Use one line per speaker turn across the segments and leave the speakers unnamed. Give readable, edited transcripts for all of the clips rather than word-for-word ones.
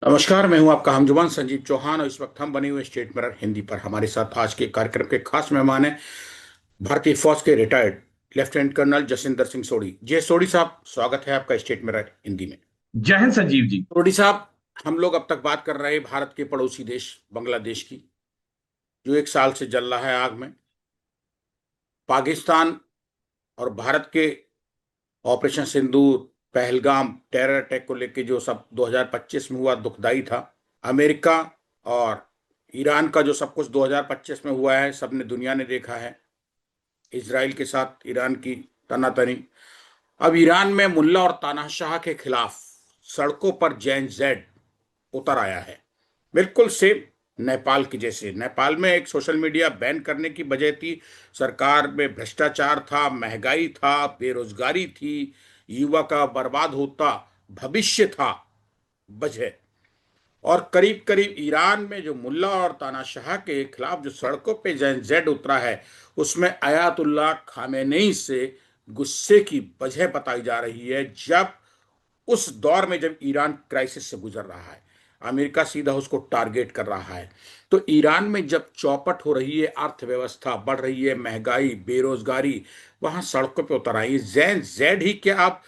नमस्कार। मैं हूं आपका हमजुमान संजीव चौहान और इस वक्त हम बने हुए स्टेट मिरर हिंदी पर हमारे साथ आज के कार्यक्रम के खास मेहमान हैं भारतीय फौज के retired lieutenant colonel Jasinder Singh Sodhi. Jai Sodhi साहब, स्वागत है आपका स्टेट मिरर हिंदी में।
जय हिंद संजीव जी।
सोढ़ी साहब, हम लोग अब तक बात कर रहे हैं भारत के पड़ोसी देश बांग्लादेश की, जो एक साल से जल रहा है आग में। पाकिस्तान और भारत के ऑपरेशन सिंदूर, पहलगाम टेरर अटैक को लेकर जो सब 2025 में हुआ दुखदाई था। अमेरिका और ईरान का जो सब कुछ 2025 में हुआ है, सबने दुनिया ने देखा है। इसराइल के साथ ईरान की तनातनी। अब ईरान में मुल्ला और तानाशाह के खिलाफ सड़कों पर जैन जेड उतर आया है, बिल्कुल सेम नेपाल की जैसे। नेपाल में एक सोशल मीडिया बैन करने की वजह थी, सरकार में भ्रष्टाचार था, महंगाई था, बेरोजगारी थी, युवा का बर्बाद होता भविष्य था वजह। और करीब करीब ईरान में जो मुल्ला और तानाशाह के खिलाफ जो सड़कों पे जैन जेड उतरा है, उसमें आयातुल्लाह खामेनेई से गुस्से की वजह बताई जा रही है। जब उस दौर में जब ईरान क्राइसिस से गुजर रहा है, अमेरिका सीधा उसको टारगेट कर रहा है। तो ईरान में जब चौपट हो रही है, अर्थव्यवस्था बढ़ रही है, महंगाई, बेरोजगारी, वहां सड़कों पे उतर आई। जैन जेड ही क्या आप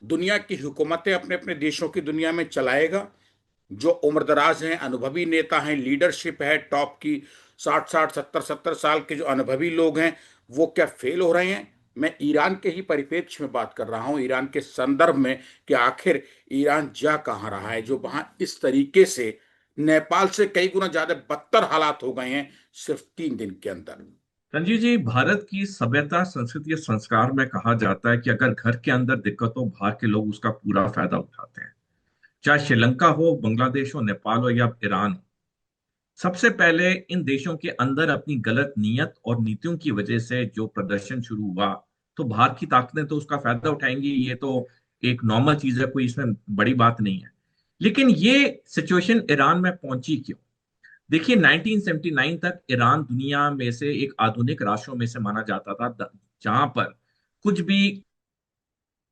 दुनिया की हुकूमतें अपने अपने देशों की दुनिया में चलाएगा? जो उम्रदराज हैं, अनुभवी नेता हैं, लीडरशिप है टॉप की, 60 60 70 70 साल के जो अनुभवी लोग हैं, वो क्या फेल हो रहे हैं? मैं ईरान के ही परिप्रेक्ष्य में बात कर रहा हूं, ईरान के संदर्भ में, कि आखिर ईरान जा कहाँ रहा है जो वहां इस तरीके से नेपाल से कई गुना ज्यादा बदतर हालात हो गए हैं सिर्फ 3 दिन के अंदर।
संजीव जी, भारत की सभ्यता, संस्कृति और संस्कार में कहा जाता है कि अगर घर के अंदर दिक्कत हो, बाहर के लोग उसका पूरा फायदा उठाते हैं। चाहे श्रीलंका हो, बांग्लादेश हो, नेपाल हो या ईरान हो, सबसे पहले इन देशों के अंदर अपनी गलत नीयत और नीतियों की वजह से जो प्रदर्शन शुरू हुआ, तो बाहर की ताकतें तो उसका फायदा उठाएंगी। ये तो एक नॉर्मल चीज है, कोई इसमें बड़ी बात नहीं है। लेकिन ये सिचुएशन ईरान में पहुंची क्यों? देखिए, 1979 तक ईरान दुनिया में से एक आधुनिक राष्ट्रों में से माना जाता था, जहां पर कुछ भी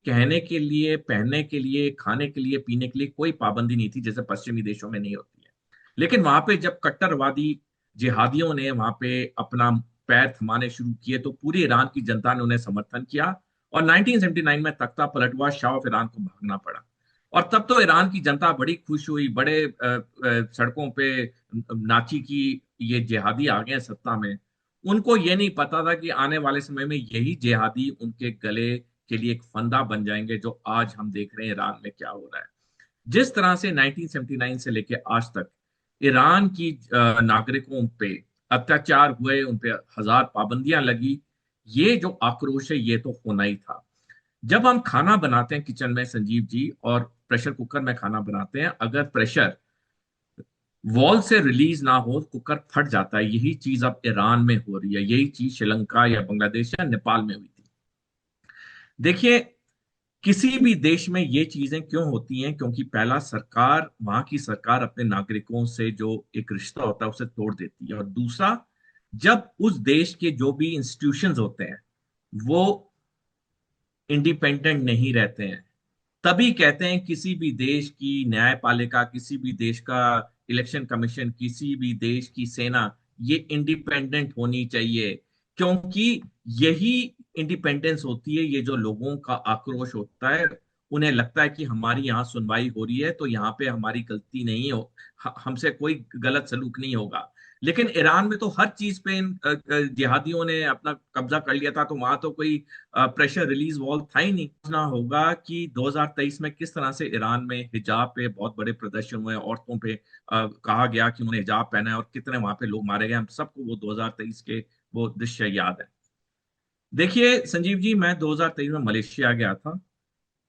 कहने के लिए, पहनने के लिए, खाने के लिए, पीने के लिए कोई पाबंदी नहीं थी, जैसे पश्चिमी देशों में नहीं होती है। लेकिन वहां पे जब कट्टरवादी जिहादियों ने वहां पे अपना पैर थमाने शुरू किए, तो पूरी ईरान की जनता ने उन्हें समर्थन किया और 1979 में तख्ता पलट हुआ, शाह ऑफ ईरान को भागना पड़ा। और तब तो ईरान की जनता बड़ी खुश हुई, बड़े सड़कों पे नाची कि ये जिहादी आ गए हैं सत्ता में। उनको ये नहीं पता था कि आने वाले समय में यही जिहादी उनके गले के लिए एक फंदा बन जाएंगे, जो आज हम देख रहे हैं ईरान में क्या हो रहा है। जिस तरह से 1979 से लेके आज तक ईरान की नागरिकों पे अत्याचार हुए, उन पे हजार पाबंदियां लगी, ये जो आक्रोश है ये तो होना ही था। जब हम खाना बनाते हैं किचन में संजीव जी, और प्रेशर कुकर में खाना बनाते हैं, अगर प्रेशर वॉल से रिलीज ना हो, कुकर फट जाता है। यही चीज अब ईरान में हो रही है, यही चीज श्रीलंका या बांग्लादेश या नेपाल में हुई थी। देखिए, किसी भी देश में ये चीजें क्यों होती हैं? क्योंकि पहला, सरकार, वहां की सरकार अपने नागरिकों से जो एक रिश्ता होता है उसे तोड़ देती है। और दूसरा, जब उस देश के जो भी इंस्टीट्यूशंस होते हैं वो इंडिपेंडेंट नहीं रहते हैं, तभी कहते हैं किसी भी देश की न्यायपालिका, किसी भी देश का इलेक्शन कमीशन, किसी भी देश की सेना, ये इंडिपेंडेंट होनी चाहिए। क्योंकि यही इंडिपेंडेंस होती है, ये जो लोगों का आक्रोश होता है, उन्हें लगता है कि हमारी यहाँ सुनवाई हो रही है तो यहाँ पे हमारी गलती नहीं हो, हमसे कोई गलत सलूक नहीं होगा। लेकिन ईरान में तो हर चीज पे इन जिहादियों ने अपना कब्जा कर लिया था, तो वहां तो कोई प्रेशर रिलीज वॉल्व था ही नहीं। समझना होगा कि 2023 में किस तरह से ईरान में हिजाब पे बहुत बड़े प्रदर्शन हुए, औरतों पे कहा गया कि उन्हें हिजाब पहना है, और कितने वहां पे लोग मारे गए। हम सबको वो 2023 के वो दृश्य याद है। देखिए संजीव जी, मैं 2023 में मलेशिया गया था।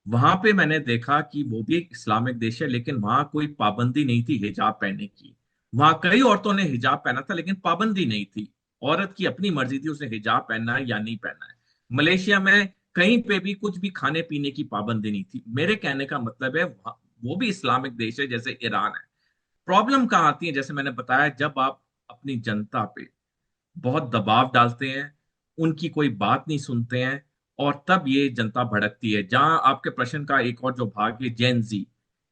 वहां पे मैंने देखा कि वो भी एक इस्लामिक देश है, लेकिन वहां कोई पाबंदी नहीं थी हिजाब पहनने की। वहां कई औरतों ने हिजाब पहना था, लेकिन पाबंदी नहीं थी। औरत की अपनी मर्जी थी उसे हिजाब पहनना है या नहीं पहनना है। मलेशिया में कहीं पे भी कुछ भी खाने पीने की पाबंदी नहीं थी। मेरे कहने का मतलब है, वो भी इस्लामिक देश है जैसे ईरान है। प्रॉब्लम कहाँ आती है? जैसे मैंने बताया, जब आप अपनी जनता पे बहुत दबाव डालते हैं, उनकी कोई बात नहीं सुनते हैं, और तब ये जनता भड़कती है। जहां आपके प्रश्न का एक और जो भाग है, जेन जी,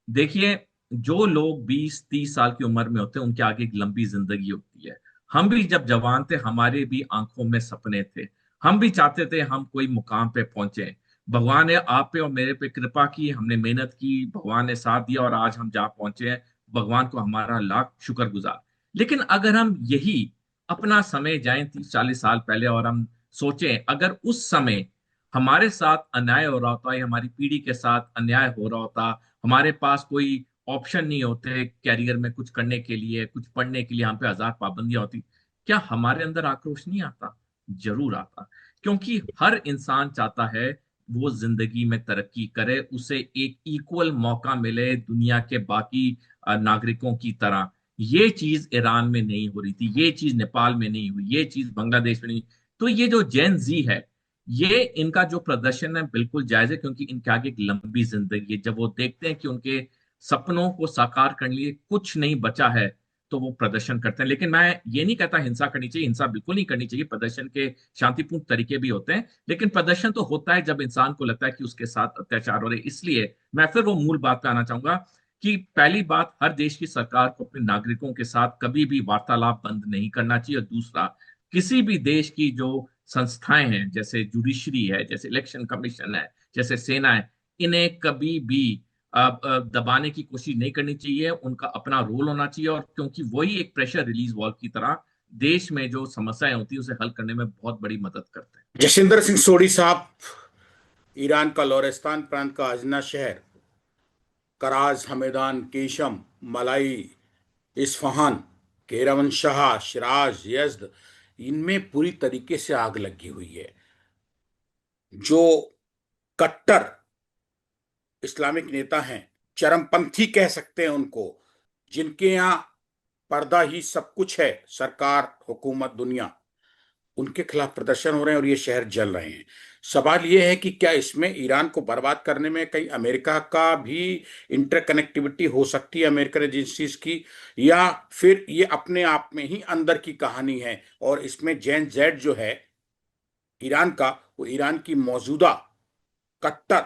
देखिए, जो लोग 20-30 साल की उम्र में होते हैं उनके आगे एक लंबी जिंदगी होती है। हम भी जब जवान थे हमारे भी आंखों में सपने थे, हम भी चाहते थे हम कोई मुकाम पे पहुंचे। भगवान ने आप पे और मेरे पे कृपा की, हमने मेहनत की, भगवान ने साथ दिया और आज हम जहाँ पहुंचे हैं। भगवान को हमारा लाख शुक्रगुजार। लेकिन अगर हम यही अपना समय जाएं 30-40 साल पहले और हम सोचें अगर उस समय हमारे साथ अन्याय हो रहा होता या हमारी पीढ़ी के साथ अन्याय हो रहा होता, हमारे पास कोई ऑप्शन नहीं होते कैरियर में कुछ करने के लिए, कुछ पढ़ने के लिए, हम पे हजार पाबंदियां होती, क्या हमारे अंदर आक्रोश नहीं आता? जरूर आता। क्योंकि हर इंसान चाहता है वो जिंदगी में तरक्की करे, उसे एक इक्वल मौका मिले दुनिया के बाकी नागरिकों की तरह। ये चीज ईरान में नहीं हो रही थी, ये चीज नेपाल में नहीं हुई, ये चीज बांग्लादेश में नहीं। तो ये जो जेन जी है, ये इनका जो प्रदर्शन है बिल्कुल जायज है, क्योंकि इनके आगे एक लंबी जिंदगी है। जब वो देखते हैं कि उनके सपनों को साकार करने के लिए कुछ नहीं बचा है, तो वो प्रदर्शन करते हैं। लेकिन मैं ये नहीं कहता हिंसा करनी चाहिए, हिंसा बिल्कुल नहीं करनी चाहिए। प्रदर्शन के शांतिपूर्ण तरीके भी होते हैं, लेकिन प्रदर्शन तो होता है जब इंसान को लगता है कि उसके साथ अत्याचार हो रहे हैं। इसलिए मैं फिर वो मूल बात पे आना चाहूंगा कि पहली बात, हर देश की सरकार को अपने नागरिकों के साथ कभी भी वार्तालाप बंद नहीं करना चाहिए। और दूसरा, किसी भी देश की जो संस्थाएं हैं, जैसे जुडिशरी है, जैसे इलेक्शन कमीशन है, जैसे सेना है, इन्हें कभी भी दबाने की कोशिश नहीं करनी चाहिए। उनका अपना रोल होना चाहिए, और क्योंकि वही एक प्रेशर रिलीज वॉल्व की तरह देश में जो समस्याएं होती है उसे हल करने में बहुत बड़ी मदद करते हैं।
जसिंदर सिंह सोडी साहब, ईरान का लोरेस्तान प्रांत का अजना शहर, कराज, हमेदान, केशम, मलाई, इस्फहान, केरावन शाह, शिराज, यज्द, इनमें पूरी तरीके से आग लगी हुई है। जो कट्टर इस्लामिक नेता हैं, चरमपंथी कह सकते हैं उनको, जिनके यहाँ पर्दा ही सब कुछ है, सरकार, हुकूमत, दुनिया, उनके खिलाफ प्रदर्शन हो रहे हैं और ये शहर जल रहे हैं। सवाल ये है कि क्या इसमें ईरान को बर्बाद करने में कहीं अमेरिका का भी इंटरकनेक्टिविटी हो सकती है, अमेरिकन एजेंसीज की, या फिर ये अपने आप में ही अंदर की कहानी है और इसमें जैन जेड जो है ईरान का, वो ईरान की मौजूदा कट्टर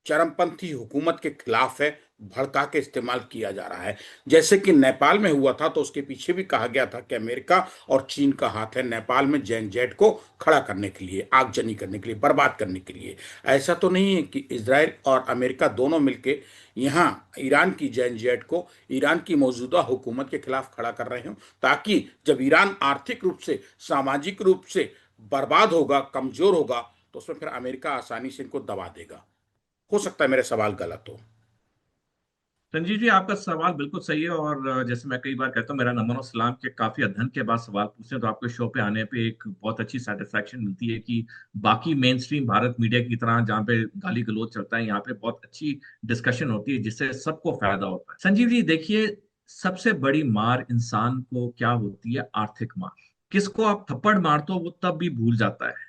चरमपंथी हुकूमत के खिलाफ है, भड़का के इस्तेमाल किया जा रहा है। जैसे कि नेपाल में हुआ था, तो उसके पीछे भी कहा गया था कि अमेरिका और चीन का हाथ है नेपाल में जैन जेड को खड़ा करने के लिए, आगजनी करने के लिए, बर्बाद करने के लिए। ऐसा तो नहीं है कि इजराइल और अमेरिका दोनों मिलके यहाँ ईरान की जैन जेड को ईरान की मौजूदा हुकूमत के खिलाफ खड़ा कर रहे हो, ताकि जब ईरान आर्थिक रूप से, सामाजिक रूप से बर्बाद होगा, कमजोर होगा, तो उसमें फिर अमेरिका आसानी से इनको दबा देगा। हो सकता है मेरे सवाल गलत हो।
संजीव जी, आपका सवाल बिल्कुल सही है। और जैसे मैं कई बार कहता हूँ, मेरा नमन और सलाम के काफी अध्ययन के बाद सवाल पूछते हैं, तो आपके शो पे आने पे एक बहुत अच्छी सेटिस्फेक्शन मिलती है कि बाकी मेन स्ट्रीम भारत मीडिया की तरह जहाँ पे गाली गलौज चलता है, यहाँ पे बहुत अच्छी डिस्कशन होती है जिससे सबको फायदा होता है। संजीव जी देखिए, सबसे बड़ी मार इंसान को क्या होती है? आर्थिक मार। किसको आप थप्पड़ मारते हो वो तब भी भूल जाता है,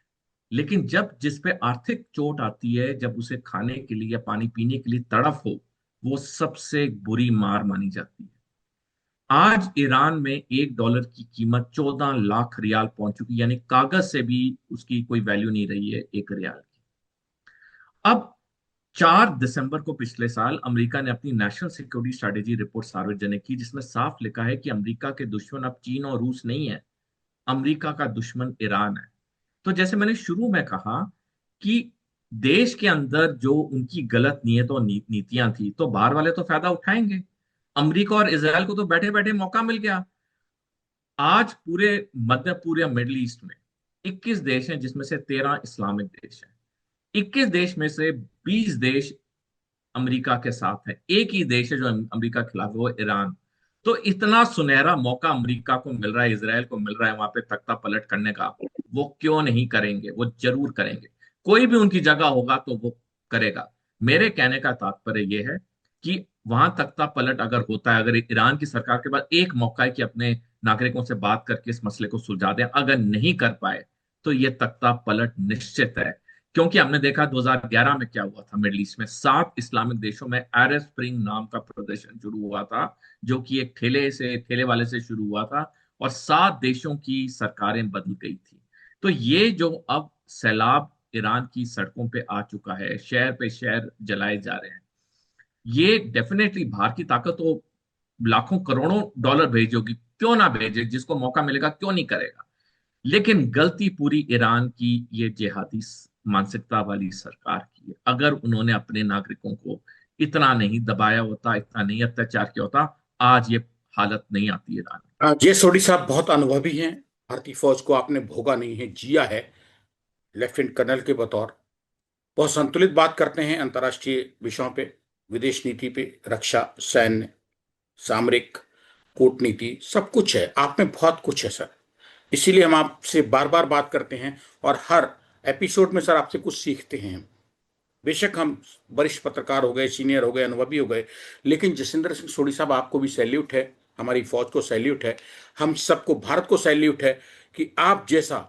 लेकिन जब जिस पे आर्थिक चोट आती है, जब उसे खाने के लिए या पानी पीने के लिए तड़फ हो, वो सबसे बुरी मार मानी जाती है। आज ईरान में $1 की कीमत 14 लाख रियाल पहुंच चुकी, यानी कागज से भी उसकी कोई वैल्यू नहीं रही है एक रियाल की। अब 4 दिसंबर को पिछले साल अमेरिका ने अपनी नेशनल सिक्योरिटी स्ट्रेटेजी रिपोर्ट सार्वजनिक की, जिसमें साफ लिखा है कि अमेरिका के दुश्मन अब चीन और रूस नहीं है, अमेरिका का दुश्मन ईरान है। तो जैसे मैंने शुरू में कहा कि देश के अंदर जो उनकी गलत नीयत और नीतियां थी, तो बाहर वाले तो फायदा उठाएंगे। अमेरिका और इसराइल को तो बैठे बैठे मौका मिल गया। आज पूरे मध्य पूर्व या मिडिल ईस्ट में 21 देश हैं, जिसमें से 13 इस्लामिक देश हैं। 21 देश में से 20 देश अमेरिका के साथ है, एक ही देश है जो अमेरिका के खिलाफ है, वो ईरान। तो इतना सुनहरा मौका अमेरिका को मिल रहा है, इसराइल को मिल रहा है वहां पे तख्ता पलट करने का, वो क्यों नहीं करेंगे? वो जरूर करेंगे। कोई भी उनकी जगह होगा तो वो करेगा। मेरे कहने का तात्पर्य यह है कि वहां तख्ता पलट अगर होता है, अगर ईरान की सरकार के पास एक मौका है कि अपने नागरिकों से बात करके इस मसले को सुलझा दें, अगर नहीं कर पाए तो ये तख्ता पलट निश्चित है। क्योंकि हमने देखा 2011 में क्या हुआ था, मिडिल ईस्ट में 7 इस्लामिक देशों में अरब स्प्रिंग नाम का प्रदर्शन शुरू हुआ था, जो कि एक ठेले वाले से शुरू हुआ था, और 7 देशों की सरकारें बदल गई थी। तो ये जो अब सैलाब ईरान की सड़कों पे आ चुका है, शहर पे शहर जलाए जा रहे हैं, ये डेफिनेटली बाहर की ताकत तो लाखों करोड़ों डॉलर भेजेगी, क्यों ना भेजे, जिसको मौका मिलेगा क्यों नहीं करेगा। लेकिन गलती पूरी ईरान की ये जिहादी मानसिकता वाली सरकार की है। अगर उन्होंने अपने नागरिकों को इतना नहीं दबाया होता, इतना नहीं अत्याचार किया होता, आज ये हालत नहीं आती ईरान में।
जे सोडी साहब बहुत अनुभवी हैं। भारतीय फौज को आपने भोगा नहीं है, जिया है, लेफ्टिनेंट कर्नल के बतौर। बहुत संतुलित बात करते हैं अंतर्राष्ट्रीय विषयों पे, विदेश नीति पे, रक्षा, सैन्य, सामरिक, कूटनीति, सब कुछ है आप में, बहुत कुछ है सर। इसीलिए हम आपसे बार बार बात करते हैं और हर एपिसोड में सर आपसे कुछ सीखते हैं हम। बेशक हम वरिष्ठ पत्रकार हो गए, सीनियर हो गए, अनुभवी हो गए, लेकिन जसिंदर सिंह सोढ़ी साहब, आपको भी सैल्यूट है, हमारी फौज को सैल्यूट है, हम सबको, भारत को सैल्यूट है कि आप जैसा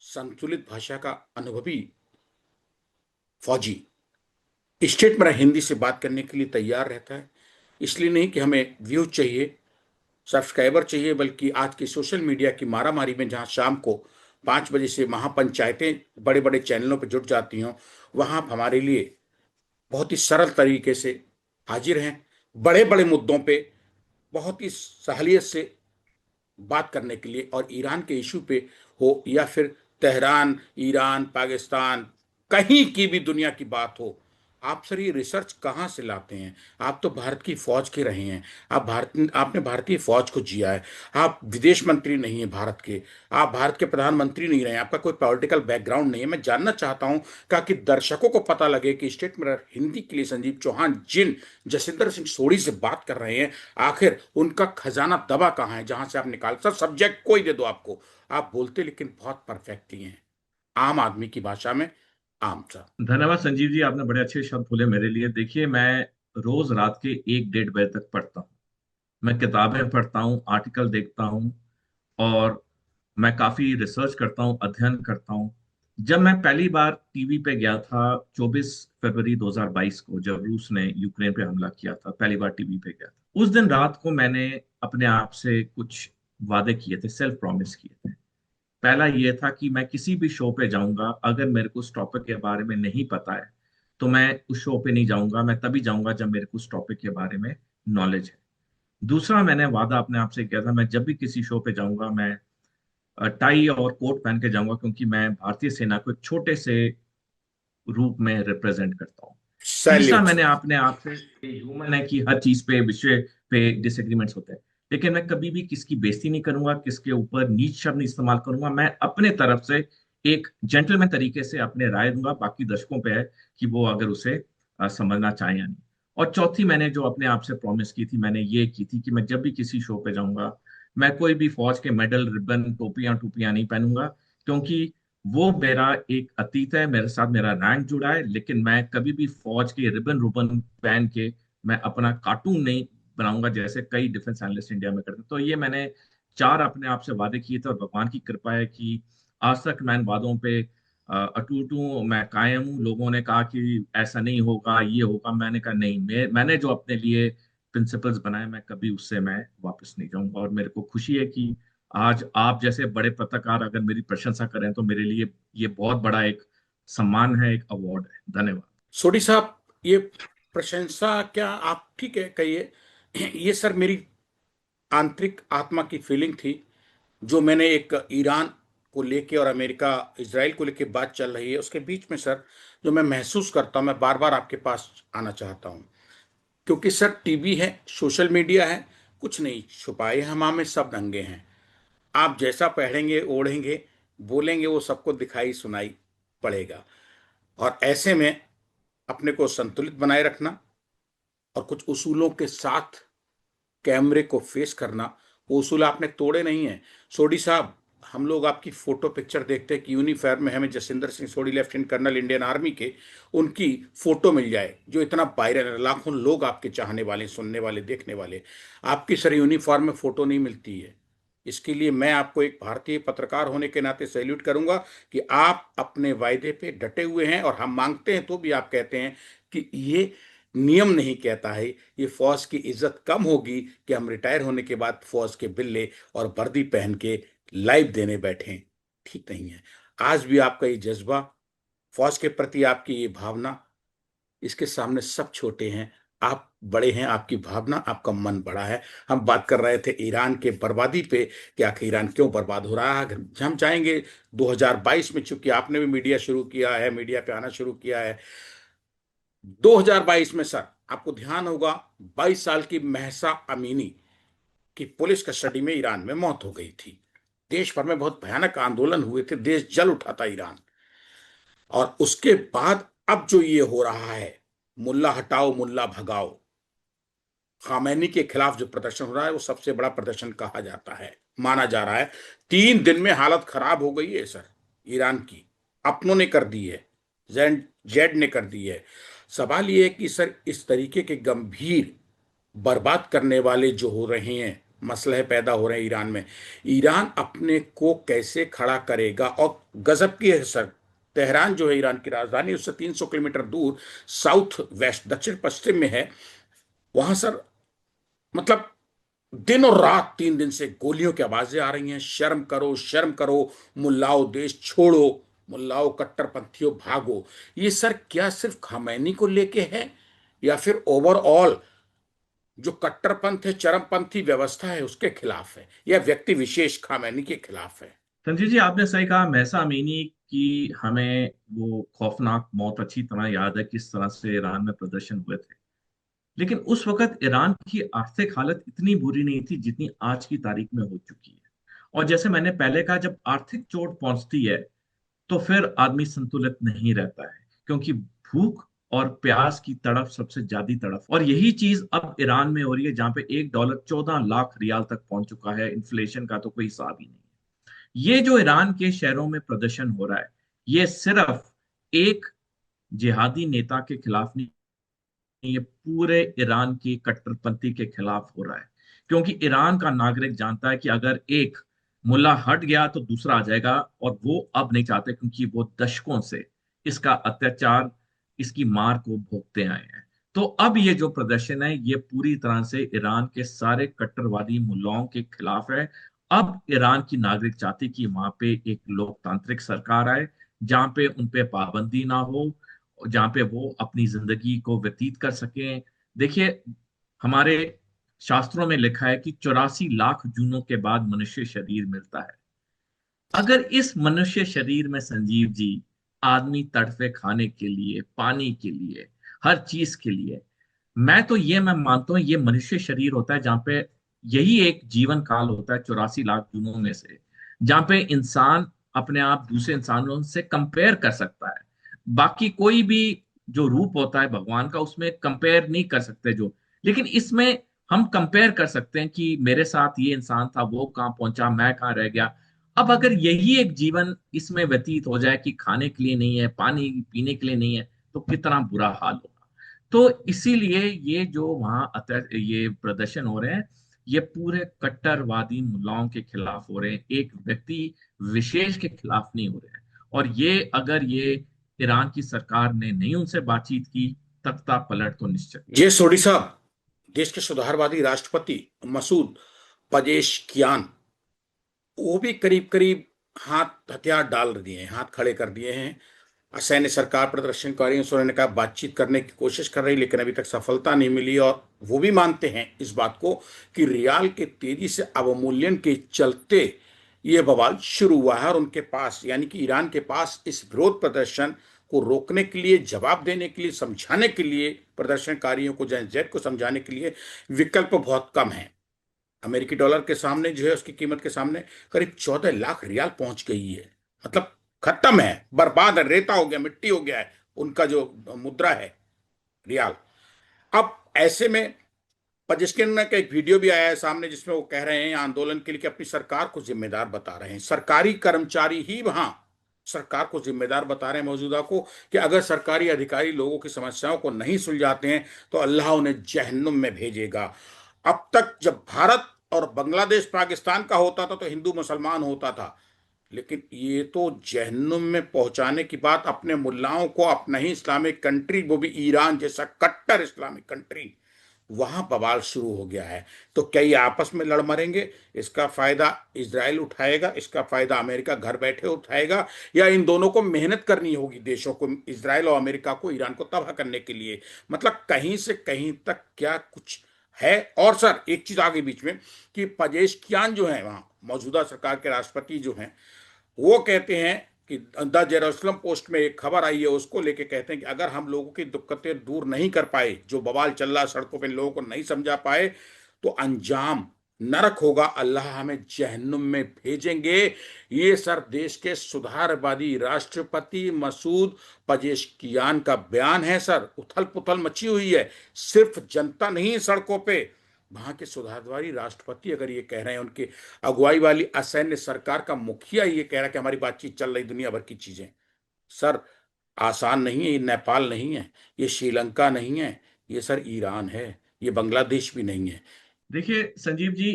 संतुलित भाषा का अनुभवी फौजी स्टेट में हिंदी से बात करने के लिए तैयार रहता है। इसलिए नहीं कि हमें व्यूज चाहिए, सब्सक्राइबर चाहिए, बल्कि आज की सोशल मीडिया की मारामारी में जहां शाम को 5 बजे से महापंचायतें बड़े बड़े चैनलों पर जुट जाती हों, वहां आप हमारे लिए बहुत ही सरल तरीके से हाजिर हैं, बड़े बड़े मुद्दों पे बहुत ही सहलियत से बात करने के लिए। और ईरान के इशू पे हो या फिर तेहरान, ईरान, पाकिस्तान, कहीं की भी दुनिया की बात हो, आप सर ये रिसर्च कहाँ से लाते हैं? आप तो भारत की फौज के रहे हैं, आप भारत, आपने भारतीय फौज को जिया है, आप विदेश मंत्री नहीं है भारत के, आप भारत के प्रधानमंत्री नहीं रहे, आपका कोई पॉलिटिकल बैकग्राउंड नहीं है। मैं जानना चाहता हूं ताकि दर्शकों को पता लगे कि स्टेट में हिंदी के लिए संजीव चौहान जिन जसिंदर सिंह सोढ़ी से बात कर रहे हैं, आखिर उनका खजाना दबा कहाँ है जहां से आप निकाल, सर सब्जेक्ट कोई दे दो आपको, आप बोलते लेकिन बहुत परफेक्टली हैं, आम आदमी की भाषा में, आम सर।
धन्यवाद संजीव जी, आपने बड़े अच्छे शब्द बोले मेरे लिए। देखिए, मैं रोज रात के 1-1:30 बजे तक पढ़ता हूँ। मैं किताबें पढ़ता हूँ, आर्टिकल देखता हूँ, और मैं काफी रिसर्च करता हूँ, अध्ययन करता हूँ। जब मैं पहली बार टीवी पे गया था 24 फरवरी 2022 को, जब रूस ने यूक्रेन पे हमला किया था, पहली बार टीवी पे गया था। उस दिन रात को मैंने अपने आप से कुछ वादे किए थे, सेल्फ प्रॉमिस किए थे। पहला ये था कि मैं किसी भी शो पे जाऊंगा, अगर मेरे को उस टॉपिक के बारे में नहीं पता है तो मैं उस शो पे नहीं जाऊंगा। मैं तभी जाऊंगा जब मेरे को उस टॉपिक के बारे में नॉलेज है। दूसरा मैंने वादा अपने आप से किया था, मैं जब भी किसी शो पे जाऊंगा, मैं टाई और कोट पहन के जाऊंगा, क्योंकि मैं भारतीय सेना को एक छोटे से रूप में रिप्रेजेंट करता हूँ। तीसरा,
सैल्यूट
मैंने
सर।
अपने आप से, ह्यूमन है कि हर चीज पे, विषय पे डिसएग्रीमेंट्स होते हैं, लेकिन मैं कभी भी किसकी बेइज्जती नहीं करूंगा, किसके ऊपर नीच शब्द नहीं इस्तेमाल करूंगा। मैं अपने तरफ से एक जेंटलमैन तरीके से अपने राय दूंगा, बाकी दर्शकों पे है कि वो अगर उसे समझना चाहें या नहीं। और चौथी, मैंने जो अपने आप से प्रॉमिस की थी, मैंने ये की थी कि मैं जब भी किसी शो पे जाऊंगा, मैं कोई भी फौज के मेडल, रिबन, टोपियां टोपियां नहीं पहनूंगा, क्योंकि वो मेरा एक अतीत है, मेरे साथ मेरा रैंक जुड़ा है। लेकिन मैं कभी भी फौज के रिबन रुबन पहन के मैं अपना कार्टून नहीं बनाऊंगा, जैसे कई डिफेंस एनालिस्ट इंडिया में करते हैं। तो ये मैंने 4 अपने आप से वादे किए थे, और भगवान की कृपा है कि आज तक मैं इन वादों पे अटूट हूँ, मैं कायम हूँ। लोगों ने कहा कि ऐसा नहीं होगा, ये होगा, मैंने कहा नहीं, मैंने जो अपने लिए प्रिंसिपल्स बनाए, मैं कभी उससे मैं वापस नहीं जाऊंगा। और मेरे को खुशी है कि आज आप जैसे बड़े पत्रकार अगर मेरी प्रशंसा करें, तो मेरे लिए ये बहुत बड़ा एक सम्मान है, एक अवार्ड है। धन्यवाद।
सोढ़ी साहब, ये प्रशंसा क्या, आप ठीक है कहिए, ये सर मेरी आंतरिक आत्मा की फीलिंग थी, जो मैंने एक ईरान को लेके और अमेरिका इसराइल को लेके बात चल रही है उसके बीच में सर, जो मैं महसूस करता हूं, मैं बार बार आपके पास आना चाहता हूं। क्योंकि सर टीवी है, सोशल मीडिया है, कुछ नहीं छुपाए हम में, सब नंगे हैं। आप जैसा पढ़ेंगे, ओढ़ेंगे, बोलेंगे, वो सबको दिखाई सुनाई पड़ेगा। और ऐसे में अपने को संतुलित बनाए रखना और कुछ उसूलों के साथ कैमरे को फेस करना, वो उसूल आपने तोड़े नहीं है सोढ़ी साहब। हम लोग आपकी फोटो पिक्चर देखते हैं कि यूनिफॉर्म में हमें Jasinder Singh Sodhi, lieutenant colonel Indian army के, उनकी फोटो मिल जाए जो इतना वायरल है, लाखों लोग आपके चाहने वाले, सुनने वाले, देखने वाले, आपकी सर यूनिफॉर्म में फोटो नहीं मिलती है। इसके लिए मैं आपको एक भारतीय पत्रकार होने के नाते सैल्यूट करूंगा कि आप अपने वायदे पे डटे हुए हैं, और हम मांगते हैं तो भी आप कहते हैं कि ये नियम नहीं कहता है, ये फौज की इज्जत कम होगी कि हम रिटायर होने के बाद फौज के बिल्ले और वर्दी पहन के लाइव देने बैठे, ठीक नहीं है। आज भी आपका ये जज्बा, फौज के प्रति आपकी ये भावना, इसके सामने सब छोटे हैं। आप बड़े हैं, आपकी भावना, आपका मन बड़ा है। हम बात कर रहे थे ईरान के बर्बादी पे कि आखिर ईरान क्यों बर्बाद हो रहा है। अगर हम चाहेंगे 2022 में, चूंकि आपने भी मीडिया शुरू किया है, मीडिया पे आना शुरू किया है, 2022 में सर आपको ध्यान होगा 22 साल की महसा अमीनी की पुलिस कस्टडी में ईरान में मौत हो गई थी। देश भर में बहुत भयानक आंदोलन हुए थे, देश जल उठा था ईरान। और उसके बाद अब जो ये हो रहा है, मुल्ला हटाओ मुल्ला भगाओ, खामैनी के खिलाफ जो प्रदर्शन हो रहा है वो सबसे बड़ा प्रदर्शन कहा जाता है, माना जा रहा है। 3 दिन में हालत खराब हो गई है सर ईरान की, अपनों ने कर दी है, जेड जेड ने कर दी है। सवाल ये है कि सर इस तरीके के गंभीर बर्बाद करने वाले जो हो रहे हैं, मसले पैदा हो रहे हैं ईरान में, ईरान अपने को कैसे खड़ा करेगा। और गजब की है सर, तेहरान जो है ईरान की राजधानी, उससे 300 किलोमीटर दूर साउथ वेस्ट, दक्षिण पश्चिम में है। वहां सर मतलब दिन और रात 3 दिन से गोलियों की आवाजें आ रही हैं, शर्म करो शर्म करो, मुल्लाओ देश छोड़ो, मुल्लाओ कट्टरपंथियों भागो। ये सर क्या सिर्फ खामैनी को लेके है, या फिर ओवरऑल जो कट्टरपंथ है, चरमपंथी व्यवस्था है उसके खिलाफ है, या व्यक्ति विशेष खामैनी के खिलाफ है?
संजय जी, आपने सही कहा। महसा अमीनी की हमें वो खौफनाक मौत अच्छी तरह याद है, किस तरह से ईरान में प्रदर्शन हुए थे। लेकिन उस वक्त ईरान की आर्थिक हालत इतनी बुरी नहीं थी जितनी आज की तारीख में हो चुकी है। और जैसे मैंने पहले कहा, जब आर्थिक चोट पहुंचती है तो फिर आदमी संतुलित नहीं रहता है, क्योंकि भूख और प्यास की तड़प सबसे ज्यादा तड़प। और यही चीज अब ईरान में हो रही है, जहां पे $1 14 लाख रियाल तक पहुंच चुका है। इन्फ्लेशन का तो कोई हिसाब ही नहीं है। ये जो ईरान के शहरों में प्रदर्शन हो रहा है, ये सिर्फ एक जिहादी नेता के खिलाफ नहीं, ये पूरे ईरान की कट्टरपंथी के खिलाफ हो रहा है। क्योंकि ईरान का नागरिक जानता है कि अगर एक मुल्ला हट गया तो दूसरा आ जाएगा, और वो अब नहीं चाहते, क्योंकि वो दशकों से इसका अत्याचार, इसकी मार को भोगते आए हैं। तो अब ये जो प्रदर्शन है, ये पूरी तरह से ईरान के सारे कट्टरवादी मुल्लाओं के खिलाफ है। अब ईरान की नागरिक चाहती कि वहां पे एक लोकतांत्रिक सरकार आए, जहां पे उन पे पाबंदी ना हो, जहाँ पे वो अपनी जिंदगी को व्यतीत कर सकें। देखिए, हमारे शास्त्रों में लिखा है कि 84 लाख जूनों के बाद मनुष्य शरीर मिलता है। अगर इस मनुष्य शरीर में, संजीव जी, आदमी तड़फे खाने के लिए, पानी के लिए, हर चीज के लिए, मैं मानता हूं ये मनुष्य शरीर होता है, जहाँ पे यही एक जीवन काल होता है 84 लाख जूनों में से, जहाँ पे इंसान अपने आप दूसरे इंसानों से कंपेयर कर सकता है। बाकी कोई भी जो रूप होता है भगवान का, उसमें कंपेयर नहीं कर सकते जो। लेकिन इसमें हम कंपेयर कर सकते हैं कि मेरे साथ ये इंसान था, वो कहाँ पहुंचा, मैं कहाँ रह गया। अब अगर यही एक जीवन इसमें व्यतीत हो जाए कि खाने के लिए नहीं है, पानी पीने के लिए नहीं है, तो कितना बुरा हाल होगा। तो इसीलिए ये जो वहां ये प्रदर्शन हो रहे हैं, ये पूरे कट्टरवादी मुल्लाओं के खिलाफ हो रहे हैं, एक व्यक्ति विशेष के खिलाफ नहीं हो रहे हैं। और ये अगर ये ईरान की सरकार ने नहीं उनसे बातचीत की, तख्ता पलट तो निश्चित है।
ये सोडी साहब, देश के सुधारवादी राष्ट्रपति मसूद पजेश्कियान, वो भी करीब करीब हाथ हथियार डाल दिए हैं, हाथ खड़े कर दिए हैं। असैन्य सरकार प्रदर्शनकारियों से उन्होंने कहा बातचीत करने की कोशिश कर रही, लेकिन अभी तक सफलता नहीं मिली। और वो भी मानते हैं इस बात को कि रियाल के तेजी से अवमूल्यन के चलते ये बवाल शुरू हुआ है। और उनके पास, यानी कि ईरान के पास, इस विरोध प्रदर्शन को रोकने के लिए, जवाब देने के लिए, समझाने के लिए, प्रदर्शनकारियों को, जन जेड को समझाने के लिए विकल्प बहुत कम है। अमेरिकी डॉलर के सामने जो है, उसकी कीमत के सामने करीब 14 लाख रियाल पहुंच गई है। मतलब खत्म है, बर्बाद है, रेता हो गया, मिट्टी हो गया है उनका जो मुद्रा है, रियाल। अब ऐसे में पजेश्किन का एक वीडियो भी आया है सामने, जिसमें वो कह रहे हैं आंदोलन के लिए कि अपनी सरकार को जिम्मेदार बता रहे हैं। सरकारी कर्मचारी ही वहां सरकार को जिम्मेदार बता रहे हैं, मौजूदा को, कि अगर सरकारी अधिकारी लोगों की समस्याओं को नहीं सुलझाते हैं तो अल्लाह उन्हें जहन्नुम में भेजेगा। अब तक जब भारत और बांग्लादेश पाकिस्तान का होता था तो हिंदू मुसलमान होता था, लेकिन ये तो जहन्नुम में पहुंचाने की बात, अपने मुल्लाओं को अपना ही इस्लामिक कंट्री, वो भी ईरान जैसा कट्टर इस्लामिक कंट्री, वहां बवाल शुरू हो गया है। तो क्या ये आपस में लड़ मरेंगे? इसका फायदा इजराइल उठाएगा, इसका फायदा अमेरिका घर बैठे उठाएगा, या इन दोनों को मेहनत करनी होगी देशों को, इजराइल और अमेरिका को, ईरान को तबाह करने के लिए? मतलब कहीं से कहीं तक क्या कुछ है। और सर एक चीज आगे बीच में, कि पजेश्कियान जो है वहाँ मौजूदा सरकार के राष्ट्रपति जो हैं, वो कहते हैं कि द जेरूसलम पोस्ट में एक खबर आई है, उसको लेके कहते हैं कि अगर हम लोगों की दिक्कतें दूर नहीं कर पाए, जो बवाल चल रहा है सड़कों पे, लोगों को नहीं समझा पाए, तो अंजाम नरक होगा, अल्लाह हमें जहन्नुम में भेजेंगे। ये सर देश के सुधारवादी राष्ट्रपति मसूद पजेश्कियान का बयान है। सर उथल पुथल मची हुई है, सिर्फ जनता नहीं सड़कों पे, वहां के सुधारवादी राष्ट्रपति अगर ये कह रहे हैं, उनके अगुवाई वाली असैन्य सरकार का मुखिया ये कह रहा है कि हमारी बातचीत चल रही दुनिया भर की चीजें, सर आसान नहीं है। ये नेपाल नहीं है, ये श्रीलंका नहीं है, ये सर ईरान है, ये बांग्लादेश भी नहीं है।
देखिए संजीव जी,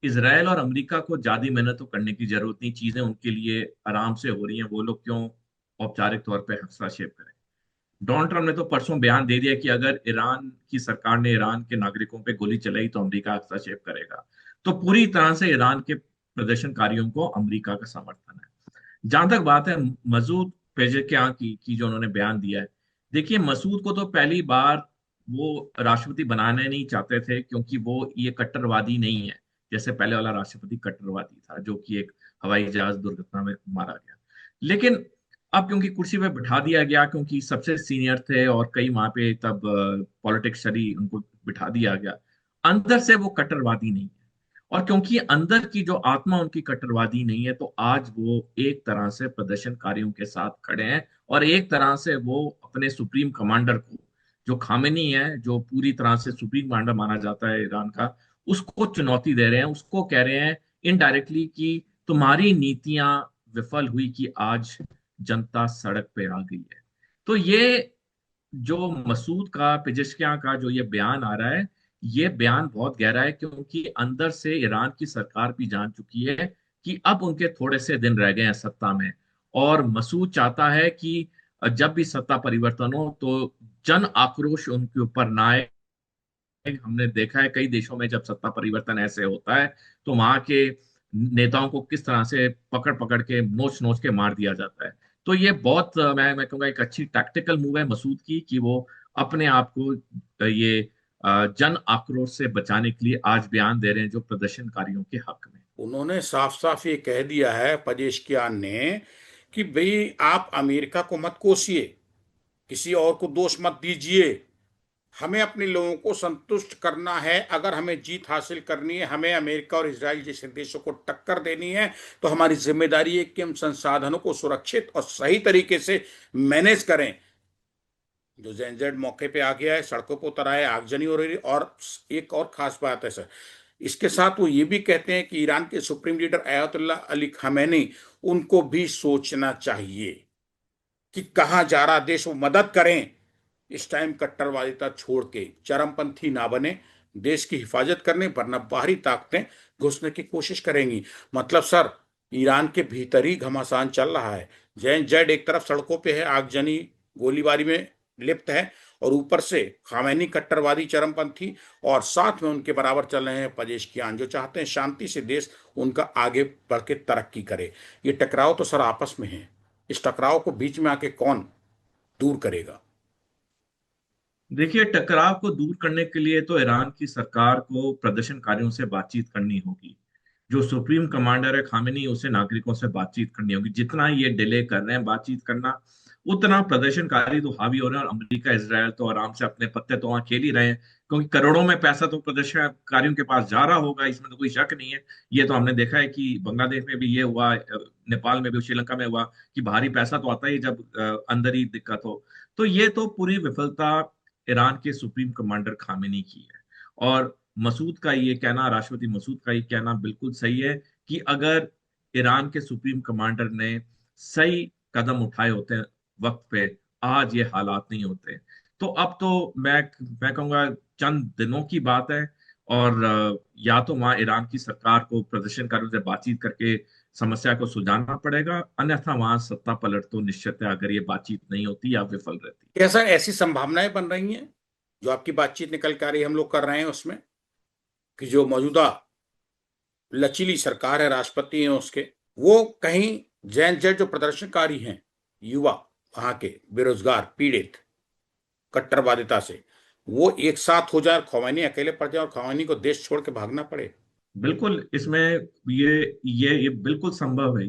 इसराइल और अमेरिका को ज्यादा मेहनत तो करने की जरूरत नहीं, चीजें उनके लिए आराम से हो रही हैं, वो लोग क्यों औपचारिक तौर पे हस्तक्षेप करें। डोनाल्ड ट्रम्प ने तो परसों बयान दे दिया कि अगर ईरान की सरकार ने ईरान के नागरिकों पे गोली चलाई तो अमेरिका हस्तक्षेप करेगा। तो पूरी तरह से ईरान के प्रदर्शनकारियों को अमेरिका का समर्थन है। जहां तक बात है मसूद पेजेकियान की जो उन्होंने बयान दिया है, देखिए मसूद को तो पहली बार वो राष्ट्रपति बनाने नहीं चाहते थे, क्योंकि वो ये कट्टरवादी नहीं है जैसे पहले वाला राष्ट्रपति कट्टरवादी था जो कि एक हवाई जहाज दुर्घटना में मारा गया। लेकिन अब क्योंकि कुर्सी पे बिठा दिया गया, क्योंकि सबसे सीनियर थे और कई वहां पे तब पॉलिटिक्स चली, उनको बिठा दिया गया, अंदर से वो कट्टरवादी नहीं है। और क्योंकि अंदर की जो आत्मा उनकी कट्टरवादी नहीं है, तो आज वो एक तरह से प्रदर्शनकारियों के साथ खड़े हैं, और एक तरह से वो अपने सुप्रीम कमांडर को, जो खामेनी है, जो पूरी तरह से सुप्रीम कमांडर माना जाता है ईरान का, उसको चुनौती दे रहे हैं, उसको कह रहे हैं इनडायरेक्टली कि तुम्हारी नीतियां विफल हुई कि आज जनता सड़क पे आ गई है। तो ये जो मसूद का पेजेश्कियां का जो ये बयान आ रहा है, ये बयान बहुत गहरा है, क्योंकि अंदर से ईरान की सरकार भी जान चुकी है कि अब उनके थोड़े से दिन रह गए हैं सत्ता में। और मसूद चाहता है कि जब भी सत्ता परिवर्तन हो तो जन आक्रोश उनके ऊपर ना आए। हमने देखा है कई देशों में जब सत्ता परिवर्तन ऐसे होता है तो वहां के नेताओं को किस तरह से पकड़ पकड़ के नोच नोच के मार दिया जाता है। तो ये बहुत मैं कहूँगा एक अच्छी टैक्टिकल मूव है मसूद की, कि वो अपने आप को ये जन आक्रोश से बचाने के लिए आज बयान दे रहे हैं जो प्रदर्शनकारियों के हक में।
उन्होंने साफ साफ ये कह दिया है पजेश्कियान ने, कि भाई आप अमेरिका को मत कोसिए, किसी और को दोष मत दीजिए, हमें अपने लोगों को संतुष्ट करना है। अगर हमें जीत हासिल करनी है, हमें अमेरिका और इजराइल जैसे देशों को टक्कर देनी है, तो हमारी जिम्मेदारी है कि हम संसाधनों को सुरक्षित और सही तरीके से मैनेज करें। जो जेनजेड मौके पे आ गया है, सड़कों पर उतर आया है, आगजनी हो रही है। और एक और खास बात है सर, इसके साथ वो ये भी कहते हैं कि ईरान के supreme leader Ayatollah Ali Khamenei, उनको भी सोचना चाहिए कि कहाँ जा रहा देश, वो मदद करें। इस टाइम कट्टरवादिता छोड़ के चरमपंथी ना बने, देश की हिफाजत करने, वरना बाहरी ताकतें घुसने की कोशिश करेंगी। मतलब सर ईरान के भीतर ही घमासान चल रहा है। जैन जेड एक तरफ सड़कों पे है, आगजनी गोलीबारी में लिप्त है, और ऊपर से खामैनी कट्टरवादी चरमपंथी, और साथ में उनके बराबर चल रहे हैं पजेश्कियान, जो चाहते हैं शांति से देश उनका आगे बढ़ के तरक्की करे। ये टकराव तो सर आपस में है, इस टकराव को बीच में आके कौन दूर करेगा?
देखिए टकराव को दूर करने के लिए तो ईरान की सरकार को प्रदर्शनकारियों से बातचीत करनी होगी। जो सुप्रीम कमांडर है खामेनी, उसे नागरिकों से बातचीत करनी होगी। जितना ये डिले कर रहे हैं बातचीत करना, उतना प्रदर्शनकारी तो हावी हो रहे हैं, और अमेरिका इसराइल तो आराम से अपने पत्ते तो वहां खेल ही रहे हैं, क्योंकि करोड़ों में पैसा तो प्रदर्शनकारियों के पास जा रहा होगा, इसमें तो कोई शक नहीं है। ये तो हमने देखा है कि बांग्लादेश में भी ये हुआ, नेपाल में भी, श्रीलंका में हुआ, कि बाहरी पैसा तो आता ही जब अंदर ही दिक्कत हो। तो ये तो पूरी विफलता ईरान के सुप्रीम कमांडर खामेनी की है। और मसूद का ये कहना, राष्ट्रपति मसूद का ये कहना बिल्कुल सही है, कि अगर ईरान के सुप्रीम कमांडर ने सही कदम उठाए होते वक्त पे, आज ये हालात नहीं होते। तो अब तो मैं कहूंगा चंद दिनों की बात है, और या तो वहां ईरान की सरकार को प्रदर्शनकारियों से बातचीत करके समस्या को सुलझाना पड़ेगा, अन्यथा वहां सत्ता पलट तो निश्चित है, अगर ये बातचीत नहीं होती या विफल रहती।
कैसा ऐसी संभावनाएं बन रही हैं? जो आपकी बातचीत निकल के आ रही है हम लोग कर रहे हैं उसमें, कि जो मौजूदा लचीली सरकार है, राष्ट्रपति हैं उसके, वो कहीं जैन जेड जो प्रदर्शनकारी हैं, युवा वहां के बेरोजगार पीड़ित कट्टरवादिता से, वो एक साथ हो जाए, खमैनी अकेले पड़ जाए और खमैनी को देश छोड़ के भागना पड़े।
बिल्कुल इसमें ये बिल्कुल संभव है,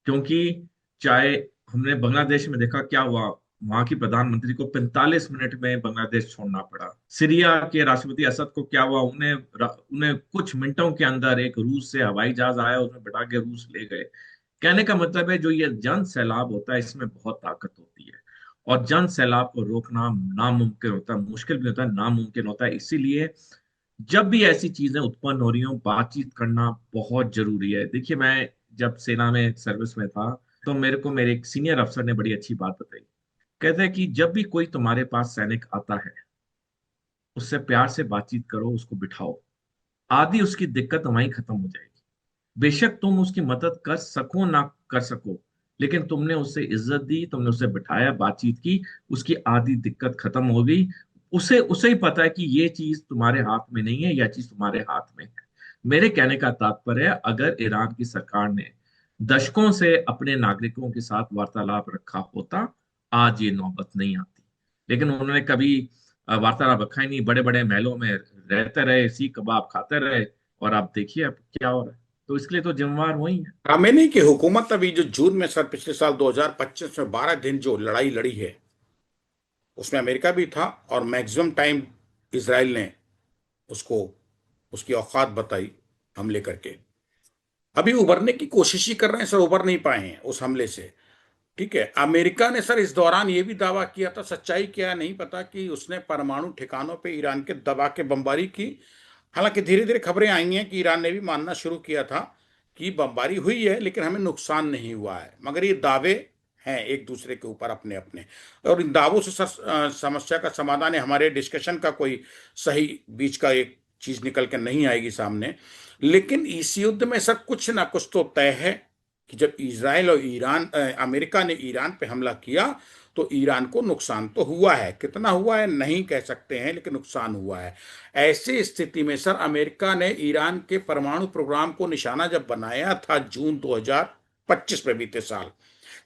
क्योंकि चाहे हमने बांग्लादेश में देखा क्या हुआ, वहां की प्रधानमंत्री को 45 मिनट में बांग्लादेश छोड़ना पड़ा। सीरिया के राष्ट्रपति असद को क्या हुआ, उन्हें उन्हें कुछ मिनटों के अंदर एक रूस से हवाई जहाज आया, उसमें बैठा के रूस ले गए। कहने का मतलब है, जो ये जन सैलाब होता है इसमें बहुत ताकत होती है, और जन सैलाब को रोकना नामुमकिन होता है, मुश्किल भी होता है, नामुमकिन होता है। इसीलिए जब भी ऐसी चीजें उत्पन्न हो रही हो, बातचीत करना बहुत जरूरी है। देखिए, मैं जब सेना में सर्विस में था, तो मेरे को मेरे एक सीनियर अफसर ने बड़ी अच्छी बात बताई। कहते हैं कि जब भी कोई तुम्हारे पास सैनिक आता है, उससे प्यार से बातचीत करो, उसको बिठाओ, आधी उसकी दिक्कत वहीं खत्म हो जाएगी। बेशक तुम उसकी मदद कर सको ना कर सको, लेकिन तुमने उसे इज्जत दी, तुमने उसे बिठाया, बातचीत की, उसकी आधी दिक्कत खत्म हो गई। उसे उसे ही पता है कि ये चीज तुम्हारे हाथ में नहीं है, यह चीज तुम्हारे हाथ में है। मेरे कहने का तात्पर्य है, अगर ईरान की सरकार ने दशकों से अपने नागरिकों के साथ वार्तालाप रखा होता, आज ये नौबत नहीं आती। लेकिन उन्होंने कभी वार्तालाप रखा ही नहीं, बड़े बड़े महलों में रहते रहे, सीख कबाब खाते रहे, और आप देखिए अब क्या हो रहा है। तो इसके लिए तो जिम्मेवार वही है।
खामेनी की हुकूमत अभी जो जून में सर पिछले साल 2025 में 12 दिन जो लड़ाई लड़ी है, उसमें अमेरिका भी था और मैक्सिमम टाइम इसराइल ने उसको उसकी औकात बताई हमले करके। अभी उभरने की कोशिश ही कर रहे हैं सर, उभर नहीं पाए हैं उस हमले से। ठीक है, अमेरिका ने सर इस दौरान ये भी दावा किया था, सच्चाई क्या है नहीं पता, कि उसने परमाणु ठिकानों पे ईरान के दबा के बमबारी की। हालांकि धीरे धीरे खबरें आई हैं कि ईरान ने भी मानना शुरू किया था कि बमबारी हुई है लेकिन हमें नुकसान नहीं हुआ है, मगर ये दावे हैं एक दूसरे के ऊपर अपने अपने। और इन दावों से सर समस्या का समाधान है, हमारे डिस्कशन का कोई सही बीच का एक चीज निकल कर नहीं आएगी सामने। लेकिन इस युद्ध में सर कुछ ना कुछ तो तय है कि जब इजराइल और अमेरिका ने ईरान पे हमला किया, तो ईरान को नुकसान तो हुआ है, कितना हुआ है नहीं कह सकते हैं लेकिन नुकसान हुआ है। ऐसी स्थिति में सर अमेरिका ने ईरान के परमाणु प्रोग्राम को निशाना जब बनाया था जून 2025 में बीते साल,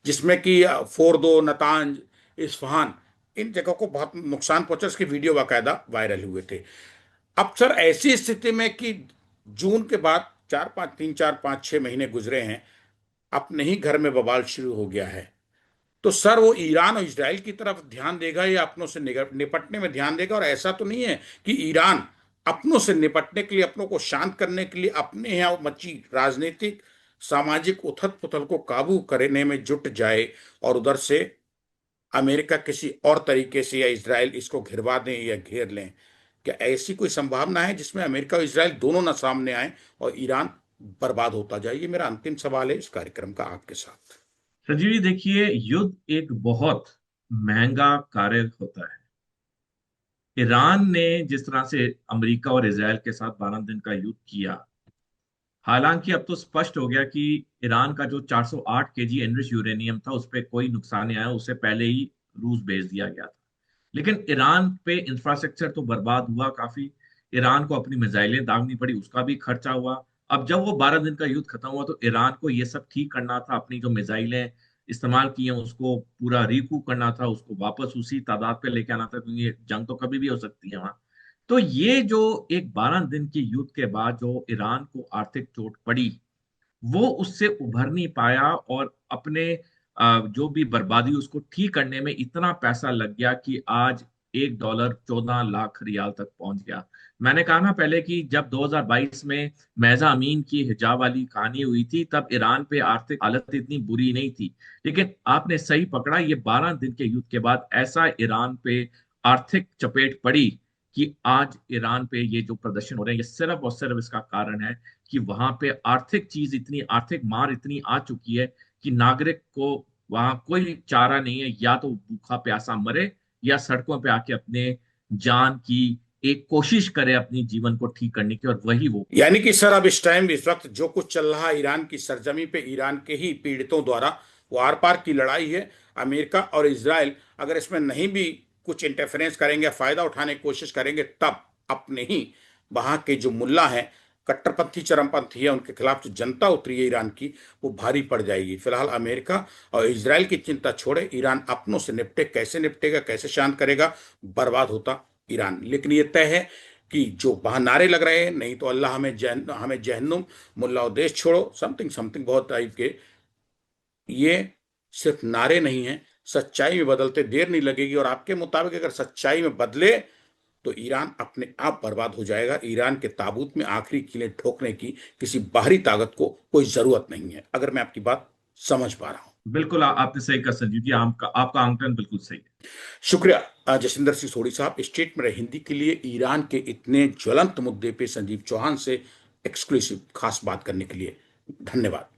जिसमें कि फोर्दो, नतांज, इस्फहान, इन जगहों को बहुत नुकसान पहुंचा, इसके वीडियो बाकायदा वायरल हुए थे। अब सर ऐसी स्थिति में कि जून के बाद 4 5 3 4 5 6 महीने गुजरे हैं, अपने ही घर में बवाल शुरू हो गया है, तो सर वो ईरान और इजराइल की तरफ ध्यान देगा या अपनों से निपटने में ध्यान देगा? और ऐसा तो नहीं है कि ईरान अपनों से निपटने के लिए, अपनों को शांत करने के लिए अपने यहाँ मची राजनीतिक सामाजिक उथल पुथल को काबू करने में जुट जाए, और उधर से अमेरिका किसी और तरीके से या इजराइल इसको घिरवा दें या घेर लें? क्या ऐसी कोई संभावना है जिसमें अमेरिका और इजराइल दोनों ना सामने आए और ईरान बर्बाद होता जाए? ये मेरा अंतिम सवाल है इस कार्यक्रम का आपके साथ।
संजीव जी, देखिए, युद्ध एक बहुत महंगा कार्य होता है। ईरान ने जिस तरह से अमेरिका और इसराइल के साथ 12 दिन का युद्ध किया, हालांकि अब तो स्पष्ट हो गया कि ईरान का जो 408 केजी एनरिच यूरेनियम था, उस पर कोई नुकसान नहीं आया, उसे पहले ही रूस भेज दिया गया था। लेकिन ईरान पे इंफ्रास्ट्रक्चर तो बर्बाद हुआ काफी। ईरान को अपनी मिसाइलें दागनी पड़ी, उसका भी खर्चा हुआ। अब जब वो 12 दिन का युद्ध खत्म हुआ, तो ईरान को ये सब ठीक करना था, अपनी जो मिसाइलें इस्तेमाल की हैं उसको पूरा रिकू करना था, उसको वापस उसी तादाद पे लेके आना था, क्योंकि जंग तो कभी भी हो सकती है वहां। तो ये जो एक 12 दिन के युद्ध के बाद जो ईरान को आर्थिक चोट पड़ी, वो उससे उभर नहीं पाया, और अपने जो भी बर्बादी उसको ठीक करने में इतना पैसा लग गया कि आज $1 14 लाख रियाल तक पहुंच गया। मैंने कहा ना पहले कि जब 2022 में महजा अमीन की हिजाब वाली कहानी हुई थी, तब ईरान पे आर्थिक हालत इतनी बुरी नहीं थी। लेकिन आपने सही पकड़ा, ये 12 दिन के युद्ध के बाद ऐसा ईरान पे आर्थिक चपेट पड़ी कि आज ईरान पे ये जो प्रदर्शन हो रहे हैं, ये सिर्फ और सिर्फ इसका कारण है कि वहां पे आर्थिक मार इतनी आ चुकी है कि नागरिक को वहां कोई चारा नहीं है, या तो भूखा प्यासा मरे, या सड़कों पे आके अपने जान की एक कोशिश करे अपनी जीवन को ठीक करने की, और वही वो।
यानी कि सर अब इस टाइम इस वक्त जो कुछ चल रहा है ईरान की सरजमी पे, ईरान के ही पीड़ितों द्वारा, वो आर पार की लड़ाई है। अमेरिका और इजराइल अगर इसमें नहीं भी कुछ इंटरफेरेंस करेंगे, फायदा उठाने की कोशिश करेंगे, तब अपने ही वहां के जो मुल्ला हैं, कट्टरपंथी चरमपंथी है, उनके खिलाफ जो जनता उतरी है ईरान की, वो भारी पड़ जाएगी। फिलहाल अमेरिका और इजराइल की चिंता छोड़े, ईरान अपनों से निपटे। कैसे निपटेगा, कैसे शांत करेगा, बर्बाद होता ईरान। लेकिन ये तय है कि जो वहां नारे लग रहे हैं, नहीं तो अल्लाह हमें जहन्नुम, मुल्ला और देश छोड़ो, समथिंग समथिंग बहुत टाइप के, ये सिर्फ नारे नहीं हैं, सच्चाई में बदलते देर नहीं लगेगी। और आपके मुताबिक अगर सच्चाई में बदले तो ईरान अपने आप बर्बाद हो जाएगा। ईरान के ताबूत में आखिरी कीलें ठोकने की किसी बाहरी ताकत को कोई जरूरत नहीं है, अगर मैं आपकी बात समझ पा रहा हूं।
बिल्कुल आपने सही कहा संजीव जी, आपका आंकलन बिल्कुल सही है।
शुक्रिया जसिंदर सिंह सोढ़ी साहब, स्टेट में हिंदी के लिए ईरान के इतने ज्वलंत मुद्दे पे संजीव चौहान से एक्सक्लूसिव खास बात करने के लिए धन्यवाद।